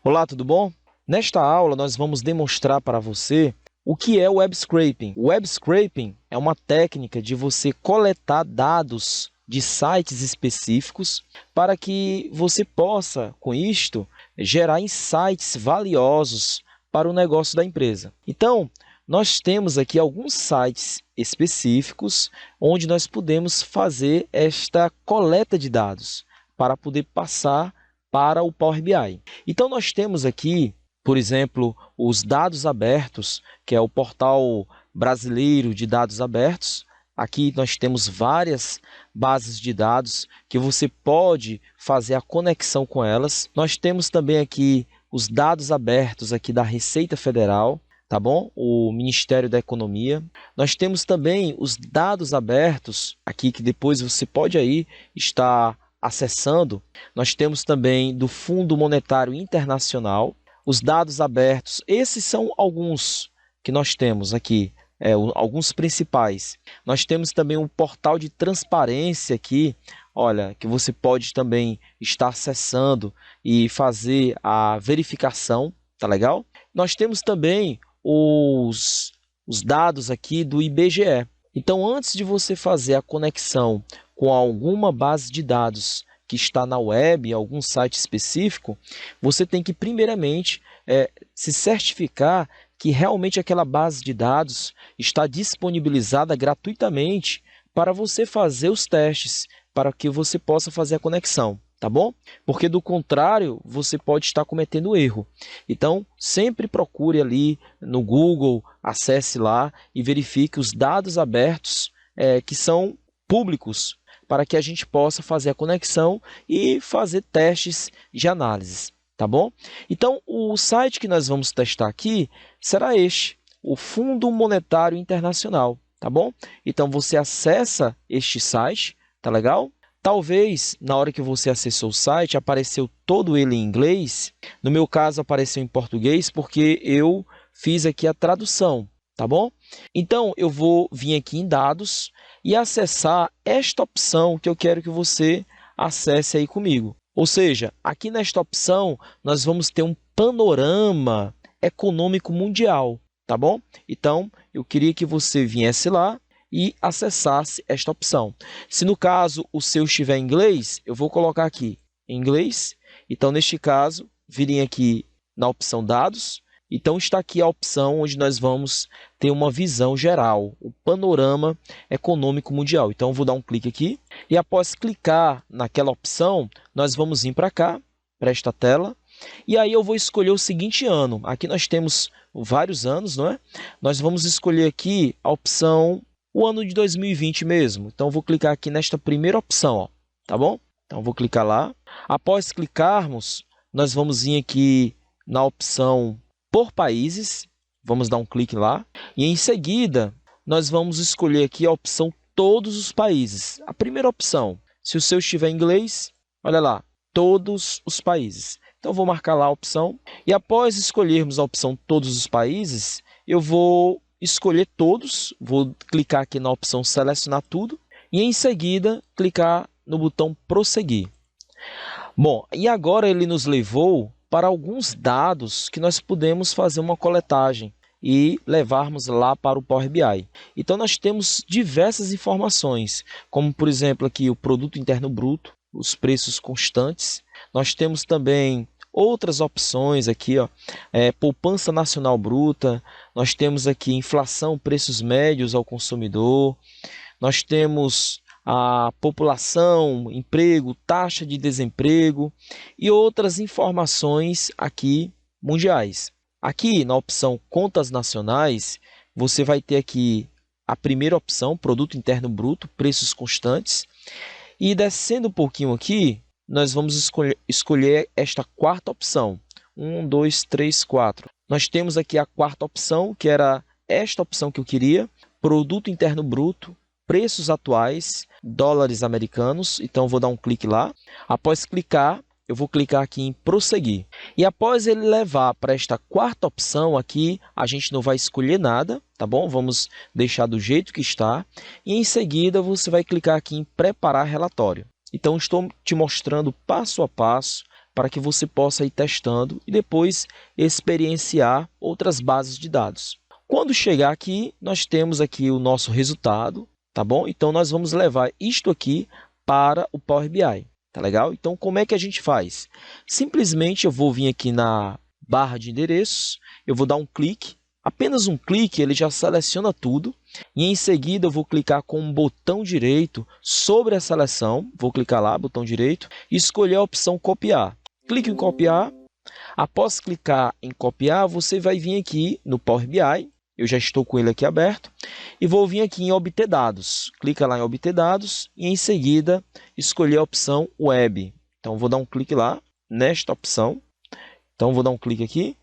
Olá, tudo bom? Nesta aula, nós vamos demonstrar para você o que é o web scraping. O web scraping é uma técnica de você coletar dados de sites específicos para que você possa, com isto, gerar insights valiosos para o negócio da empresa. Então, nós temos aqui alguns sites específicos onde nós podemos fazer esta coleta de dados para poder passar para o Power BI. Então, nós temos aqui, por exemplo, os dados abertos, que é o portal brasileiro de dados abertos. Aqui nós temos várias bases de dados que você pode fazer a conexão com elas. Nós temos também aqui os dados abertos aqui da Receita Federal, tá bom? O Ministério da Economia. Nós temos também os dados abertos aqui que depois você pode aí estar acessando. Nós temos também do Fundo Monetário Internacional, os dados abertos. Esses são alguns que nós temos aqui, alguns principais. Nós temos também um portal de transparência aqui, olha, que você pode também estar acessando e fazer a verificação, tá legal? Nós temos também os dados aqui do IBGE. Então, antes de você fazer a conexão com alguma base de dados que está na web, algum site específico, você tem que primeiramente se certificar que realmente aquela base de dados está disponibilizada gratuitamente para você fazer os testes, para que você possa fazer a conexão, tá bom? Porque do contrário, você pode estar cometendo erro. Então, sempre procure ali no Google, acesse lá e verifique os dados abertos que são públicos, para que a gente possa fazer a conexão e fazer testes de análise, tá bom? Então, o site que nós vamos testar aqui será este, o Fundo Monetário Internacional, tá bom? Então, você acessa este site, tá legal? Talvez, na hora que você acessou o site, apareceu todo ele em inglês. No meu caso, apareceu em português, porque eu fiz aqui a tradução, tá bom? Então, eu vou vir aqui em dados e acessar esta opção que eu quero que você acesse aí comigo. Ou seja, aqui nesta opção, nós vamos ter um panorama econômico mundial, tá bom? Então, eu queria que você viesse lá e acessasse esta opção. Se no caso o seu estiver em inglês, eu vou colocar aqui em inglês. Então, neste caso, virem aqui na opção dados. Então, está aqui a opção onde nós vamos ter uma visão geral, o panorama econômico mundial. Então, eu vou dar um clique aqui e após clicar naquela opção, nós vamos vir para cá, para esta tela. E aí eu vou escolher o seguinte ano. Aqui nós temos vários anos, não é? Nós vamos escolher aqui a opção, o ano de 2020 mesmo. Então, eu vou clicar aqui nesta primeira opção, ó, tá bom? Então, eu vou clicar lá. Após clicarmos, nós vamos vir aqui na opção por países, vamos dar um clique lá, e em seguida nós vamos escolher aqui a opção todos os países. A primeira opção, se o seu estiver em inglês, olha lá, todos os países. Então, vou marcar lá a opção, e após escolhermos a opção todos os países, eu vou escolher todos, vou clicar aqui na opção selecionar tudo, e em seguida clicar no botão prosseguir. Bom, e agora ele nos levou para alguns dados que nós podemos fazer uma coletagem e levarmos lá para o Power BI. Então, nós temos diversas informações, como, por exemplo, aqui o Produto Interno Bruto, os preços constantes. Nós temos também outras opções aqui, ó, poupança nacional bruta. Nós temos aqui inflação, preços médios ao consumidor. Nós temos a população, emprego, taxa de desemprego e outras informações aqui mundiais. Aqui na opção contas nacionais, você vai ter aqui a primeira opção, produto interno bruto, preços constantes. E descendo um pouquinho aqui, nós vamos escolher esta quarta opção. 1, 2, 3, 4. Nós temos aqui a quarta opção, que era esta opção que eu queria, produto interno bruto, preços atuais, dólares americanos. Então, vou dar um clique lá. Após clicar, eu vou clicar aqui em prosseguir. E após ele levar para esta quarta opção aqui, a gente não vai escolher nada, tá bom? Vamos deixar do jeito que está. E em seguida, você vai clicar aqui em preparar relatório. Então, estou te mostrando passo a passo para que você possa ir testando e depois experienciar outras bases de dados. Quando chegar aqui, nós temos aqui o nosso resultado, tá bom? Então, nós vamos levar isto aqui para o Power BI, tá legal? Então, como é que a gente faz? Simplesmente eu vou vir aqui na barra de endereços, eu vou dar um clique, apenas um clique, ele já seleciona tudo, e em seguida eu vou clicar com o botão direito sobre a seleção, vou clicar lá, botão direito, e escolher a opção copiar. Clique em copiar, após clicar em copiar, você vai vir aqui no Power BI, eu já estou com ele aqui aberto, e vou vir aqui em obter dados. Clica lá em obter dados e em seguida escolher a opção web. Então vou dar um clique lá nesta opção. Então vou dar um clique aqui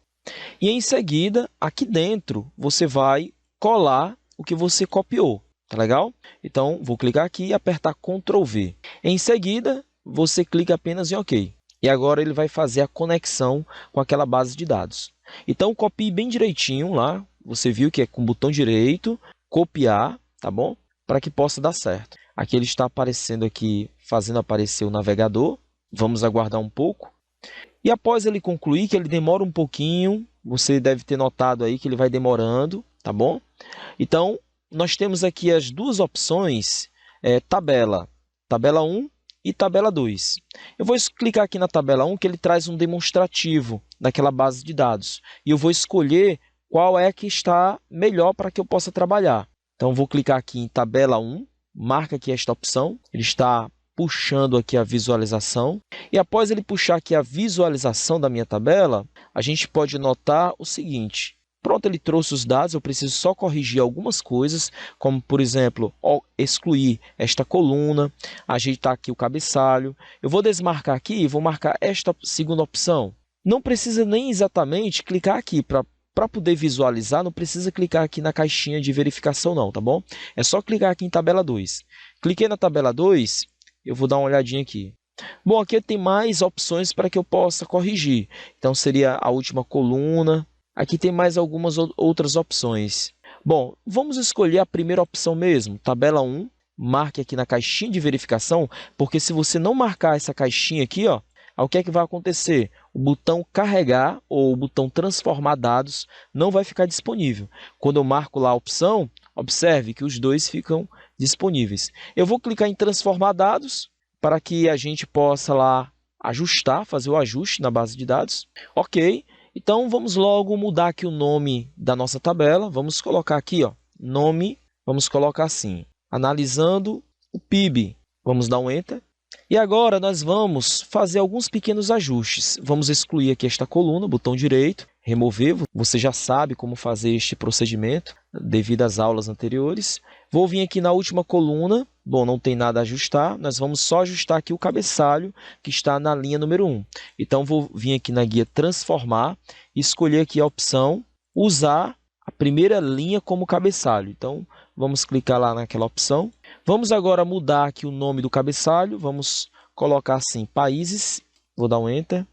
e em seguida aqui dentro você vai colar o que você copiou, tá legal? Então vou clicar aqui e apertar Ctrl V. Em seguida você clica apenas em OK. E agora ele vai fazer a conexão com aquela base de dados. Então copie bem direitinho lá. Você viu que é com o botão direito, copiar, tá bom? Para que possa dar certo. Aqui ele está aparecendo aqui, fazendo aparecer o navegador. Vamos aguardar um pouco. E após ele concluir, que ele demora um pouquinho, você deve ter notado aí que ele vai demorando, tá bom? Então, nós temos aqui as duas opções, tabela 1 e tabela 2. Eu vou clicar aqui na tabela 1, que ele traz um demonstrativo daquela base de dados. E eu vou escolher qual é que está melhor para que eu possa trabalhar. Então, vou clicar aqui em tabela 1, marca aqui esta opção, ele está puxando aqui a visualização. E após ele puxar aqui a visualização da minha tabela, a gente pode notar o seguinte. Pronto, ele trouxe os dados, eu preciso só corrigir algumas coisas, como, por exemplo, excluir esta coluna, ajeitar aqui o cabeçalho. Eu vou desmarcar aqui e vou marcar esta segunda opção. Não precisa nem exatamente clicar aqui para poder visualizar, não precisa clicar aqui na caixinha de verificação não, tá bom? É só clicar aqui em tabela 2. Cliquei na tabela 2, eu vou dar uma olhadinha aqui. Bom, aqui tem mais opções para que eu possa corrigir. Então, seria a última coluna. Aqui tem mais algumas outras opções. Bom, vamos escolher a primeira opção mesmo, tabela 1. Marque aqui na caixinha de verificação, porque se você não marcar essa caixinha aqui, ó, o que é que vai acontecer? O botão carregar ou o botão transformar dados não vai ficar disponível. Quando eu marco lá a opção, observe que os dois ficam disponíveis. Eu vou clicar em transformar dados para que a gente possa lá ajustar, fazer o ajuste na base de dados. Ok, então vamos logo mudar aqui o nome da nossa tabela. Vamos colocar aqui, ó, nome, vamos colocar assim, analisando o PIB. Vamos dar um Enter. E agora nós vamos fazer alguns pequenos ajustes. Vamos excluir aqui esta coluna, botão direito, remover. Você já sabe como fazer este procedimento devido às aulas anteriores. Vou vir aqui na última coluna. Bom, não tem nada a ajustar. Nós vamos só ajustar aqui o cabeçalho que está na linha número 1. Então, vou vir aqui na guia transformar e escolher aqui a opção usar a primeira linha como cabeçalho. Então, vamos clicar lá naquela opção. Vamos agora mudar aqui o nome do cabeçalho. Vamos colocar assim, países. Vou dar um Enter.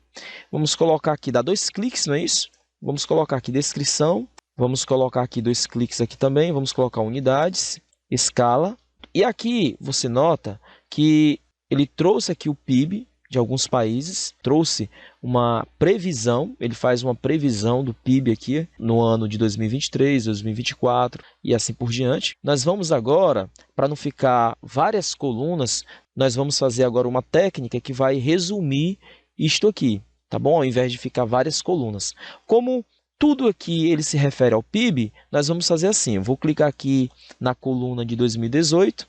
Vamos colocar aqui, dar 2 cliques, não é isso? Vamos colocar aqui descrição. Vamos colocar aqui 2 cliques aqui também. Vamos colocar unidades, escala. E aqui você nota que ele trouxe aqui o PIB de alguns países, trouxe uma previsão, ele faz uma previsão do PIB aqui no ano de 2023, 2024 e assim por diante. Nós vamos agora, para não ficar várias colunas, nós vamos fazer agora uma técnica que vai resumir isto aqui, tá bom? Ao invés de ficar várias colunas. Como tudo aqui ele se refere ao PIB, nós vamos fazer assim, eu vou clicar aqui na coluna de 2018,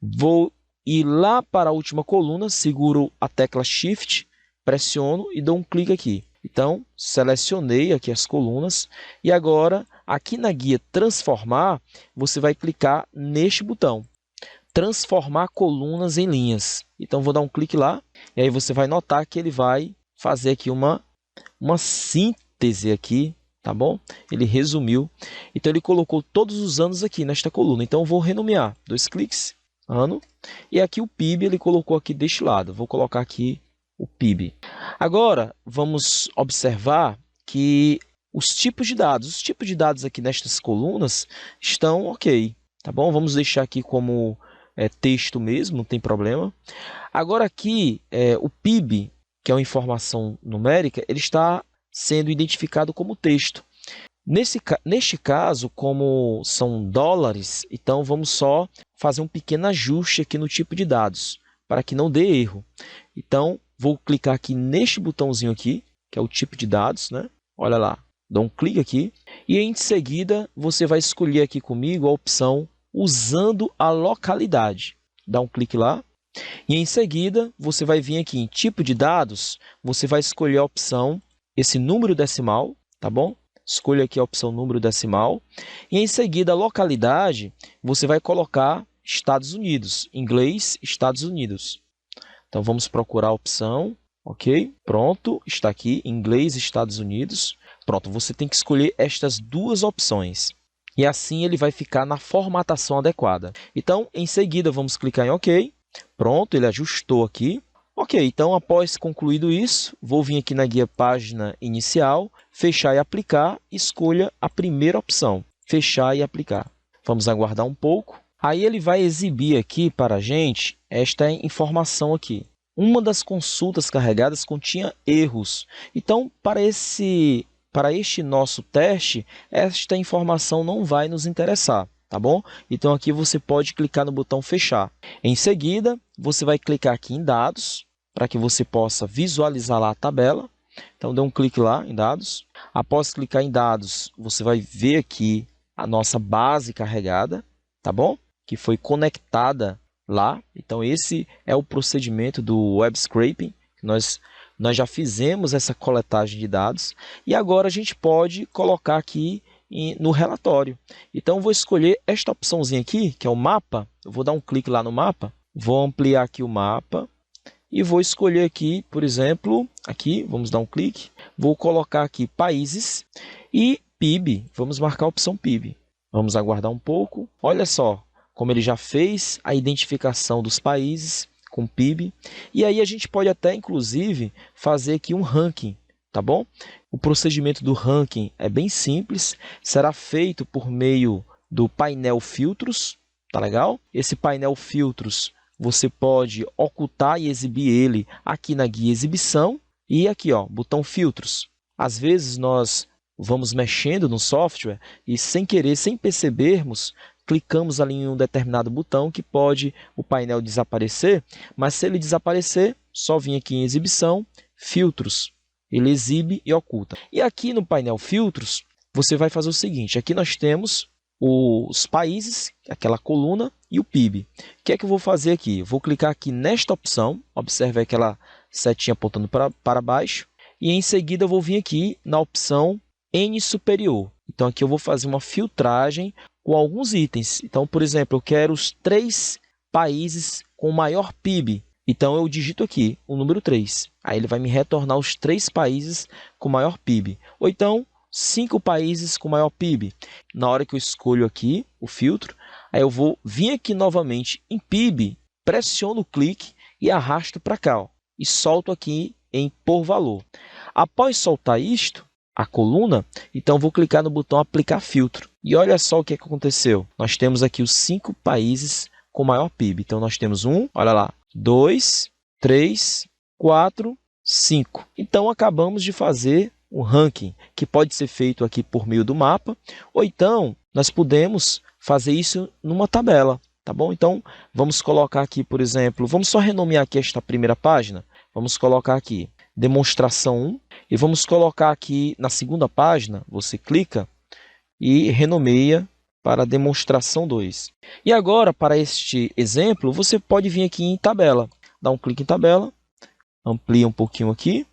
vou ir lá para a última coluna, seguro a tecla Shift, pressiono e dou um clique aqui. Então, selecionei aqui as colunas e agora, aqui na guia Transformar, você vai clicar neste botão, Transformar colunas em linhas. Então, vou dar um clique lá e aí você vai notar que ele vai fazer aqui uma síntese aqui, tá bom? Ele resumiu. Então, ele colocou todos os anos aqui nesta coluna. Então, eu vou renomear. 2 cliques. Ano, e aqui o PIB ele colocou aqui deste lado, vou colocar aqui o PIB. Agora, vamos observar que os tipos de dados aqui nestas colunas estão ok, tá bom? Vamos deixar aqui como texto mesmo, não tem problema. Agora aqui, o PIB, que é uma informação numérica, ele está sendo identificado como texto. Neste caso, como são dólares, então vamos só fazer um pequeno ajuste aqui no tipo de dados, para que não dê erro. Então, vou clicar aqui neste botãozinho aqui, que é o tipo de dados, né? Olha lá, dou um clique aqui. E em seguida, você vai escolher aqui comigo a opção usando a localidade. Dá um clique lá. E em seguida, você vai vir aqui em tipo de dados, você vai escolher a opção, esse número decimal, tá bom? Escolha aqui a opção número decimal. E em seguida, a localidade, você vai colocar Estados Unidos, inglês, Estados Unidos. Então, vamos procurar a opção, ok? Pronto, está aqui, inglês, Estados Unidos. Pronto, você tem que escolher estas duas opções. E assim ele vai ficar na formatação adequada. Então, em seguida, vamos clicar em OK. Pronto, ele ajustou aqui. Ok, então após concluído isso, vou vir aqui na guia página inicial, fechar e aplicar, escolha a primeira opção, fechar e aplicar. Vamos aguardar um pouco. Aí ele vai exibir aqui para a gente esta informação aqui. Uma das consultas carregadas continha erros. Então, para este nosso teste, esta informação não vai nos interessar. Tá bom? Então, aqui você pode clicar no botão fechar. Em seguida, você vai clicar aqui em dados, para que você possa visualizar lá a tabela. Então, dê um clique lá em dados. Após clicar em dados, você vai ver aqui a nossa base carregada, tá bom? Que foi conectada lá. Então, esse é o procedimento do web scraping. Nós já fizemos essa coletagem de dados. E agora a gente pode colocar aqui no relatório. Então, eu vou escolher esta opçãozinha aqui, que é o mapa. Eu vou dar um clique lá no mapa, vou ampliar aqui o mapa e vou escolher aqui, por exemplo, aqui, vamos dar um clique, vou colocar aqui países e PIB. Vamos marcar a opção PIB. Vamos aguardar um pouco. Olha só como ele já fez a identificação dos países com PIB. E aí a gente pode até, inclusive, fazer aqui um ranking. Tá bom? O procedimento do ranking é bem simples, será feito por meio do painel filtros, tá legal? Esse painel filtros, você pode ocultar e exibir ele aqui na guia exibição e aqui, ó, botão filtros. Às vezes nós vamos mexendo no software e sem querer, sem percebermos, clicamos ali em um determinado botão que pode o painel desaparecer, mas se ele desaparecer, só vir aqui em exibição, filtros. Ele exibe e oculta. E aqui no painel filtros, você vai fazer o seguinte. Aqui nós temos os países, aquela coluna, e o PIB. O que é que eu vou fazer aqui? Eu vou clicar aqui nesta opção. Observe aquela setinha apontando para baixo. E em seguida eu vou vir aqui na opção N superior. Então aqui eu vou fazer uma filtragem com alguns itens. Então, por exemplo, eu quero os 3 países com maior PIB. Então, eu digito aqui o número 3. Aí ele vai me retornar os 3 países com maior PIB. Ou então, 5 países com maior PIB. Na hora que eu escolho aqui o filtro, aí eu vou vir aqui novamente em PIB, pressiono o clique e arrasto para cá. Ó, e solto aqui em por valor. Após soltar isto, a coluna, então vou clicar no botão aplicar filtro. E olha só o que aconteceu. Nós temos aqui os 5 países com maior PIB. Então, nós temos 1, olha lá, 2, 3, 4, 5. Então, acabamos de fazer um ranking, que pode ser feito aqui por meio do mapa, ou então, nós podemos fazer isso numa tabela, tá bom? Então, vamos colocar aqui, por exemplo, vamos só renomear aqui esta primeira página, vamos colocar aqui, demonstração 1, e vamos colocar aqui na segunda página, você clica e renomeia para demonstração 2. E agora, para este exemplo, você pode vir aqui em tabela. Dá um clique em tabela, amplia um pouquinho aqui.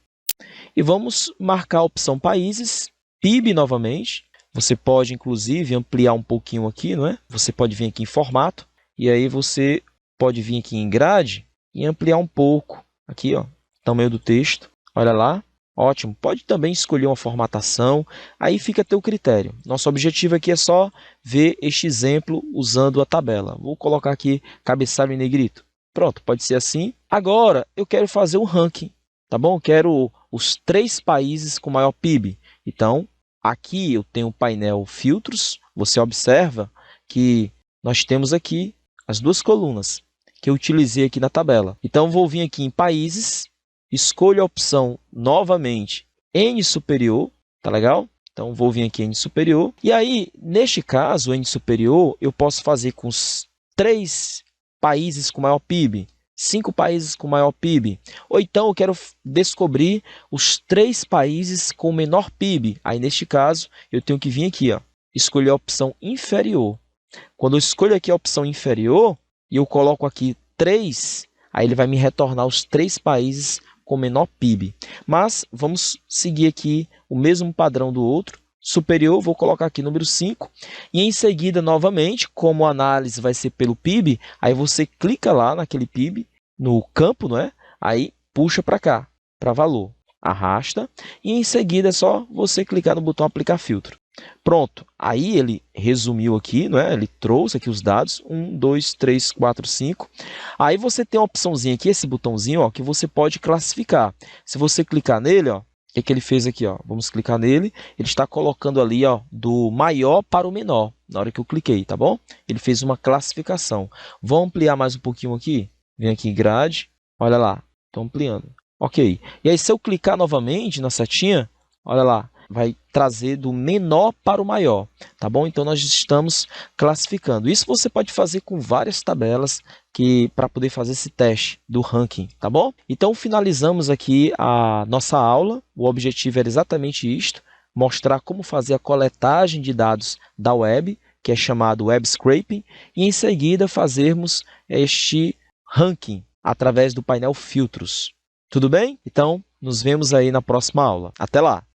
E vamos marcar a opção países, PIB novamente. Você pode, inclusive, ampliar um pouquinho aqui, não é? Você pode vir aqui em formato. E aí você pode vir aqui em grade e ampliar um pouco. Aqui, ó, tamanho do texto. Olha lá. Ótimo. Pode também escolher uma formatação. Aí fica a teu critério. Nosso objetivo aqui é só ver este exemplo usando a tabela. Vou colocar aqui cabeçalho em negrito. Pronto, pode ser assim. Agora, eu quero fazer um ranking. Tá bom? Eu quero os 3 países com maior PIB. Então, aqui eu tenho o painel filtros. Você observa que nós temos aqui as 2 colunas que eu utilizei aqui na tabela. Então, eu vou vir aqui em países escolho a opção novamente N superior, tá legal? Então, vou vir aqui em N superior. E aí, neste caso, N superior, eu posso fazer com os 3 países com maior PIB, 5 países com maior PIB. Ou então, eu quero descobrir os 3 países com menor PIB. Aí, neste caso, eu tenho que vir aqui, ó, escolher a opção inferior. Quando eu escolho aqui a opção inferior, e eu coloco aqui 3, aí ele vai me retornar os 3 países com menor PIB. Mas vamos seguir aqui o mesmo padrão do outro. Superior, vou colocar aqui número 5. E em seguida, novamente, como a análise vai ser pelo PIB, aí você clica lá naquele PIB, no campo, não é? Aí puxa para cá, para valor. Arrasta. E em seguida é só você clicar no botão aplicar filtro. Pronto, aí ele resumiu aqui, não é? Ele trouxe aqui os dados, 1, 2, 3, 4, 5. Aí você tem uma opçãozinha aqui, esse botãozinho, ó, que você pode classificar. Se você clicar nele, ó, o que ele fez aqui? Ó? Vamos clicar nele, ele está colocando ali, ó, do maior para o menor, na hora que eu cliquei, tá bom? Ele fez uma classificação. Vou ampliar mais um pouquinho aqui, vem aqui em grade, olha lá, estou ampliando. Ok, e aí se eu clicar novamente na setinha, olha lá, vai trazer do menor para o maior, tá bom? Então, nós estamos classificando. Isso você pode fazer com várias tabelas para poder fazer esse teste do ranking, tá bom? Então, finalizamos aqui a nossa aula. O objetivo era exatamente isto, mostrar como fazer a coletagem de dados da web, que é chamado web scraping, e em seguida fazermos este ranking através do painel filtros. Tudo bem? Então, nos vemos aí na próxima aula. Até lá!